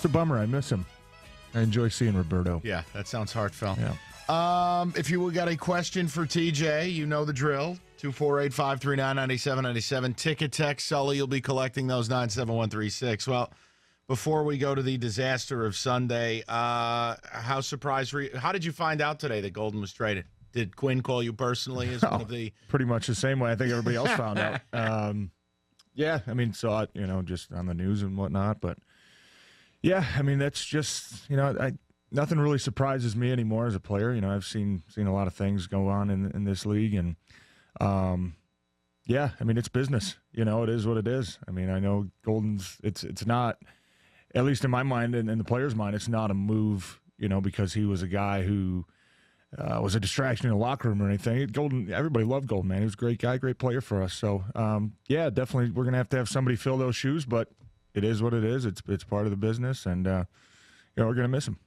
It's a bummer. I miss him. I enjoy seeing Roberto. Yeah, that sounds heartfelt. Yeah. If you got a question for TJ, you know the drill. 248-539-9797. Ticket text. Sully, you'll be collecting those 97136. Well, before we go to the disaster of Sunday, how surprised were you? How did you find out today that Golden was traded? Did Quinn call you personally as one of the... Pretty much the same way I think everybody else found out. Yeah, I mean, saw it, just on the news and whatnot. But, yeah, I mean, that's just, nothing really surprises me anymore as a player. I've seen a lot of things go on in this league. And, yeah, I mean, it's business. It is what it is. I mean, I know Golden's, it's not, at least in my mind and in the player's mind, it's not a move, because he was a guy who was a distraction in the locker room or anything. Golden, everybody loved Golden, man. He was a great guy, great player for us. So, yeah, definitely we're going to have somebody fill those shoes, but it is what it is. It's part of the business, and, we're going to miss him.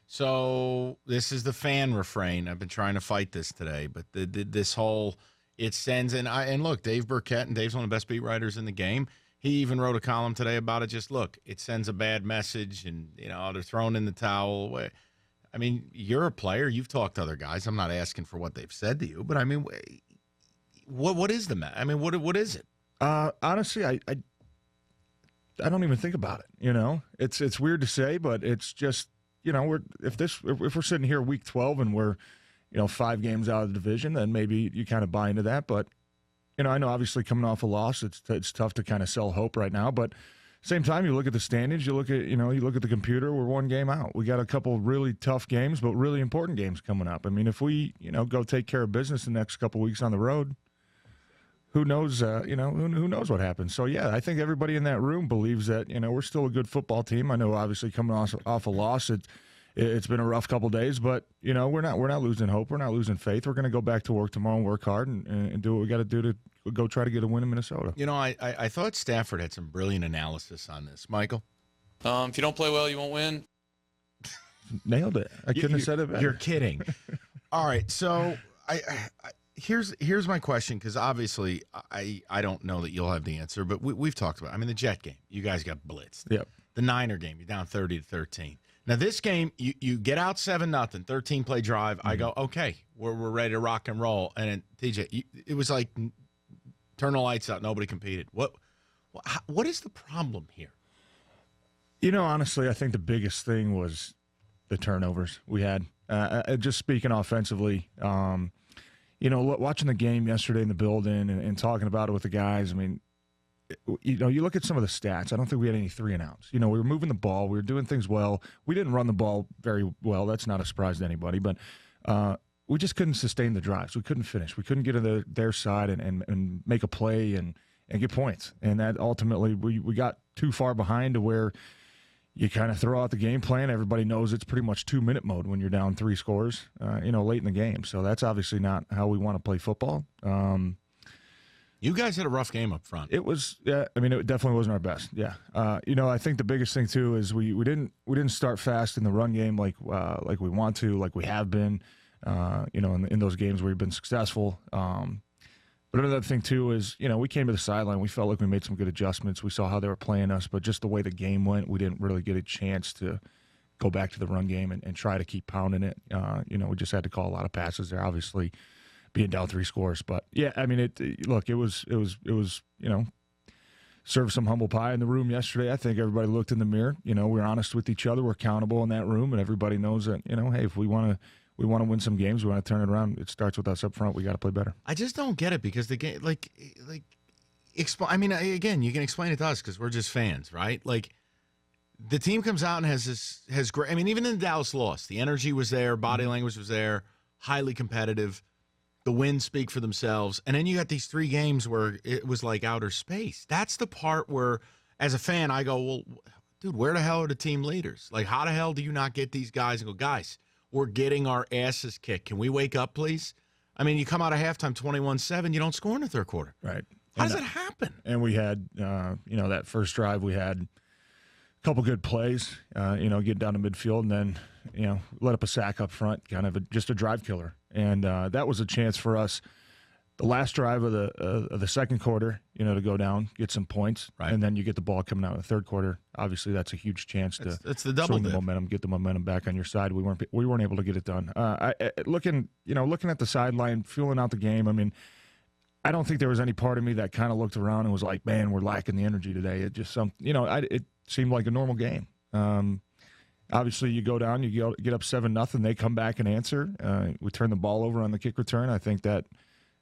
So this is the fan refrain. I've been trying to fight this today, but this whole it sends and look, Dave Burkett, and Dave's one of the best beat writers in the game. He even wrote a column today about it. Just look, it sends a bad message, and they're throwing in the towel. I mean, you're a player. You've talked to other guys. I'm not asking for what they've said to you, but I mean, what is the matter? I mean, what is it? Honestly, I don't even think about it. It's weird to say, but it's just. If we're sitting here week 12 and we're, 5 games out of the division, then maybe you kind of buy into that. But, I know obviously coming off a loss, it's tough to kind of sell hope right now. But same time, you look at the standings, you look at the computer, we're 1 game out. We got a couple really tough games, but really important games coming up. I mean, if we, go take care of business the next couple weeks on the road, who knows, who knows what happens. So, yeah, I think everybody in that room believes that, we're still a good football team. I know, obviously, coming off a loss, it's been a rough couple days, but, we're not losing hope. We're not losing faith. We're going to go back to work tomorrow and work hard and do what we got to do to go try to get a win in Minnesota. I thought Stafford had some brilliant analysis on this. Michael? If you don't play well, you won't win. Nailed it. I couldn't have said it better. You're kidding. All right, so Here's my question, because obviously I don't know that you'll have the answer, but we've talked about it. I mean, the Jet game, you guys got blitzed. Yep. The Niner game, you're down 30-13. Now, this game, you get out 7-0, 13-play drive. Mm-hmm. I go, okay, we're ready to rock and roll. And then, TJ, it was like turn the lights out, nobody competed. What is the problem here? Honestly, I think the biggest thing was the turnovers we had. Just speaking offensively, watching the game yesterday in the building and talking about it with the guys, I mean, you look at some of the stats. I don't think we had any 3-and-outs. We were moving the ball. We were doing things well. We didn't run the ball very well. That's not a surprise to anybody. But we just couldn't sustain the drives. We couldn't finish. We couldn't get to their side and make a play and get points. And that ultimately we got too far behind to where you kind of throw out the game plan. Everybody knows it's pretty much 2-minute mode when you're down 3 scores, late in the game. So that's obviously not how we want to play football. You guys had a rough game up front. It was, yeah. I mean, it definitely wasn't our best. Yeah. I think the biggest thing too is we didn't start fast in the run game like we want to, like we have been, in those games where we've been successful. But another thing, too, is, we came to the sideline. We felt like we made some good adjustments. We saw how they were playing us, but just the way the game went, we didn't really get a chance to go back to the run game and try to keep pounding it. We just had to call a lot of passes there, obviously, being down 3 scores. But, yeah, I mean, it was served some humble pie in the room yesterday. I think everybody looked in the mirror. We're honest with each other. We're accountable in that room, and everybody knows that, hey, if we want to win some games. We want to turn it around. It starts with us up front. We got to play better. I just don't get it because the game, I mean, again, you can explain it to us because we're just fans, right? Like, the team comes out and has great. I mean, even in the Dallas loss, the energy was there, body language was there, highly competitive. The wins speak for themselves, and then you got these 3 games where it was like outer space. That's the part where, as a fan, I go, well, dude, where the hell are the team leaders? Like, how the hell do you not get these guys and go, guys? We're getting our asses kicked. Can we wake up, please? I mean, you come out of halftime 21-7, you don't score in the third quarter. Right. How does that happen? And we had, that first drive, we had a couple good plays, get down to midfield and then, let up a sack up front, kind of just a drive killer. And that was a chance for us last drive of the second quarter, to go down, get some points, Right. and then you get the ball coming out in the third quarter. Obviously, that's a huge chance to it's the double swing the dip. momentum, get the momentum back on your side. We weren't able to get it done. Looking at the sideline, feeling out the game. I mean, I don't think there was any part of me that kind of looked around and was like, "Man, we're lacking the energy today." It just it seemed like a normal game. Obviously, you go down, you get up 7-0. They come back and answer. We turn the ball over on the kick return. I think that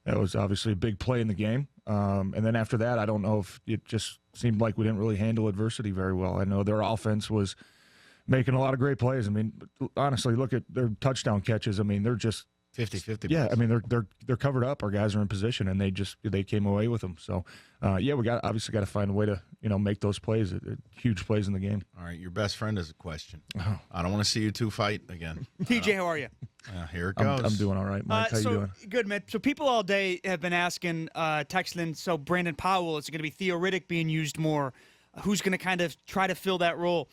was obviously a big play in the game. And then after that, I don't know if it just seemed like we didn't really handle adversity very well. I know their offense was making a lot of great plays. I mean, honestly, look at their touchdown catches. I mean, they're just 50-50. Yeah, I mean they're covered up. Our guys are in position, and they came away with them. So we obviously got to find a way to make those plays, huge plays in the game. All right, your best friend has a question. Oh. I don't want to see you two fight again. TJ, how are you? Here it goes. I'm doing all right, Mike. How you doing? Good, man. So people all day have been asking, texting. So Brandon Powell, is it going to be Theo Riddick being used more? Who's going to kind of try to fill that role?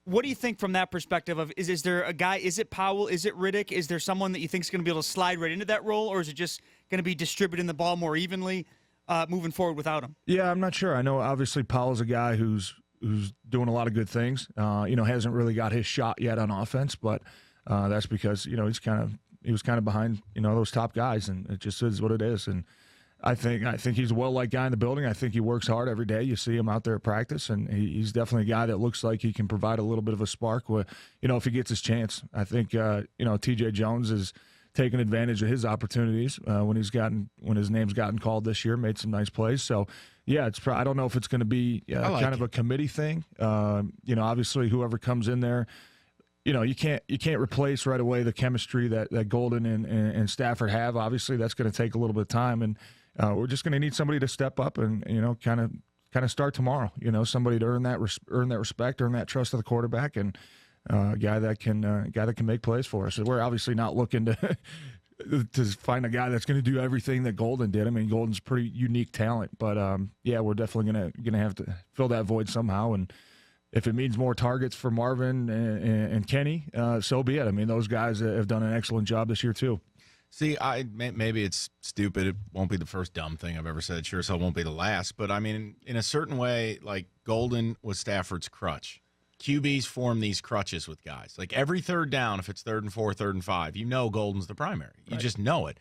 What do you think from that perspective of is there a guy, is it Powell, is it Riddick? Is there someone that you think is going to be able to slide right into that role, or is it just going to be distributing the ball more evenly moving forward without him? Yeah, I'm not sure. I know obviously Powell's a guy who's doing a lot of good things. Hasn't really got his shot yet on offense, but that's because he was kind of behind those top guys, and it just is what it is. And I think he's a well-liked guy in the building. I think he works hard every day. You see him out there at practice, and he's definitely a guy that looks like he can provide a little bit of a spark if he gets his chance. I think TJ Jones is taking advantage of his opportunities when his name's gotten called this year, made some nice plays. So yeah, I don't know if it's going to be kind of a committee thing. Obviously whoever comes in there, you can't replace right away the chemistry that Golden and Stafford have. Obviously that's going to take a little bit of time, and we're just going to need somebody to step up and kind of start tomorrow. Somebody to earn that respect, earn that trust of the quarterback, and a guy that can make plays for us. So we're obviously not looking to find a guy that's going to do everything that Golden did. I mean, Golden's pretty unique talent, but we're definitely gonna have to fill that void somehow. And if it means more targets for Marvin and Kenny, so be it. I mean, those guys have done an excellent job this year too. See, maybe it's stupid. It won't be the first dumb thing I've ever said. Sure as hell won't be the last. But, I mean, in a certain way, like Golden was Stafford's crutch. QBs form these crutches with guys. Like every third down, if it's 3rd and 4, 3rd and 5, Golden's the primary. You just know it.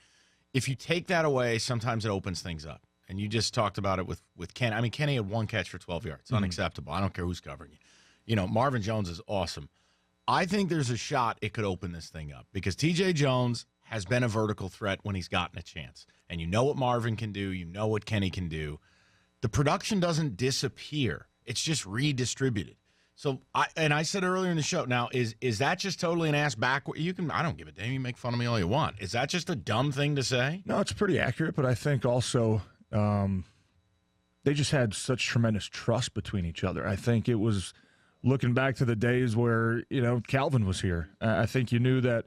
If you take that away, sometimes it opens things up. And you just talked about it with Kenny. I mean, Kenny had one catch for 12 yards. It's unacceptable. I don't care who's covering you. Marvin Jones is awesome. I think there's a shot it could open this thing up because TJ Jones has been a vertical threat when he's gotten a chance. And you know what Marvin can do. You know what Kenny can do. The production doesn't disappear. It's just redistributed. So, I said earlier in the show, now, is that just totally an ass backward? I don't give a damn. You make fun of me all you want. Is that just a dumb thing to say? No, it's pretty accurate, but I think also they just had such tremendous trust between each other. I think it was looking back to the days where, Calvin was here. I think you knew that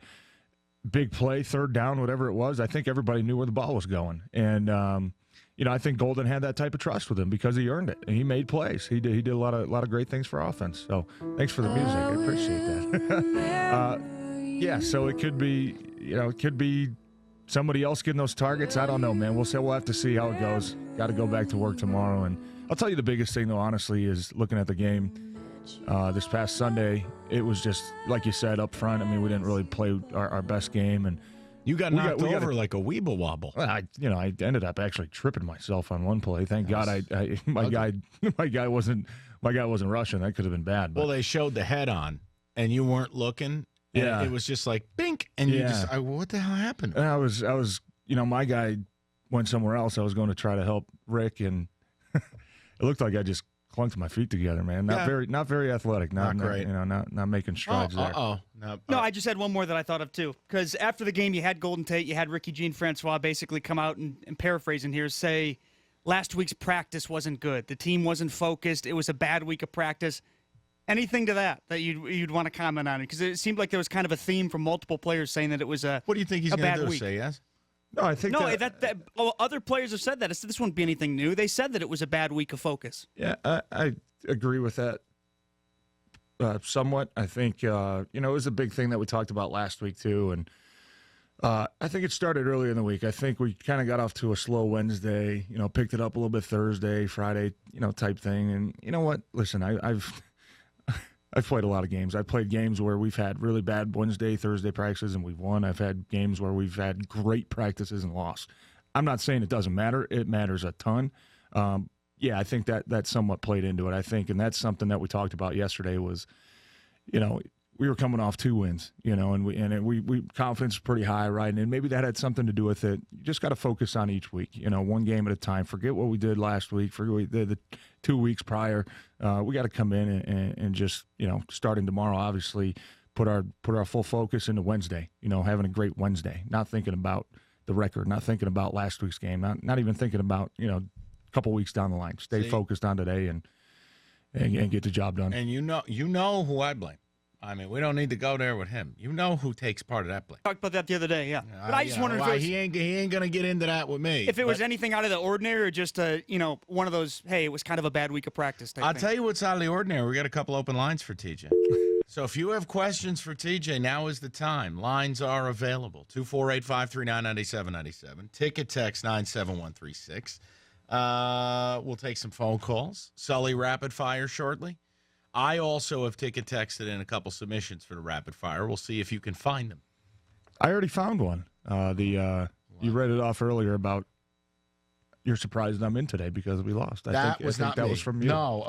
big play, 3rd down, whatever it was, I think everybody knew where the ball was going. And, I think Golden had that type of trust with him because he earned it. And he made plays. He did a lot of great things for offense. So thanks for the music. I appreciate that. So it could be somebody else getting those targets. I don't know, man. We'll have to see how it goes. Got to go back to work tomorrow. And I'll tell you the biggest thing, though, honestly, is looking at the game this past Sunday. It was just, like you said, up front. I mean, we didn't really play our best game. And you got knocked over like a weeble wobble. Well, I ended up actually tripping myself on one play. Thank God my guy wasn't rushing. That could have been bad. But. Well, they showed the head on, and you weren't looking. And it was just like bink, and you just what the hell happened? And I was my guy went somewhere else. I was going to try to help Rick, and it looked like I just clunked my feet together, man. Not very athletic. Not great. Not making strides there. No, I just had one more that I thought of too. Because after the game, you had Golden Tate, you had Ricky Jean Francois basically come out and paraphrasing here, say last week's practice wasn't good. The team wasn't focused. It was a bad week of practice. Anything to that you'd want to comment on it? Because it seemed like there was kind of a theme from multiple players saying that it was a What do you think he's going to do? Week. Say yes? No, I think other players have said that. This wouldn't be anything new. They said that it was a bad week of focus. Yeah, I agree with that somewhat. I think it was a big thing that we talked about last week too, and I think it started earlier in the week. I think we kind of got off to a slow Wednesday, picked it up a little bit Thursday, Friday, type thing. And you know what? Listen, I've played a lot of games. I've played games where we've had really bad Wednesday, Thursday practices and we've won. I've had games where we've had great practices and lost. I'm not saying it doesn't matter. It matters a ton. Yeah, I think that somewhat played into it. I think, and that's something that we talked about yesterday was, we were coming off 2 wins, and we confidence is pretty high, right? And maybe that had something to do with it. You just got to focus on each week, one game at a time. Forget what we did last week. Forget what we did the 2 weeks prior. We got to come in and just, starting tomorrow, obviously, put our full focus into Wednesday. Having a great Wednesday, not thinking about the record, not thinking about last week's game, not even thinking about a couple weeks down the line. Stay focused on today and get the job done. And you know who I blame. I mean, we don't need to go there with him. You know who takes part of that blame. Talked about that the other day, yeah. But I just wondered if he ain't gonna get into that with me. If it was anything out of the ordinary or just one of those, hey, it was kind of a bad week of practice type I'll thing. tell you what's out of the ordinary. We got a couple open lines for TJ. So if you have questions for TJ, now is the time. Lines are available. 248-539-9797. Ticket text 97136. We'll take some phone calls. Sully rapid fire shortly. I also have ticket texted in a couple submissions for the rapid fire. We'll see if you can find them. I already found one. You read it off earlier about you're surprised I'm in today because we lost. I think that was from you. No.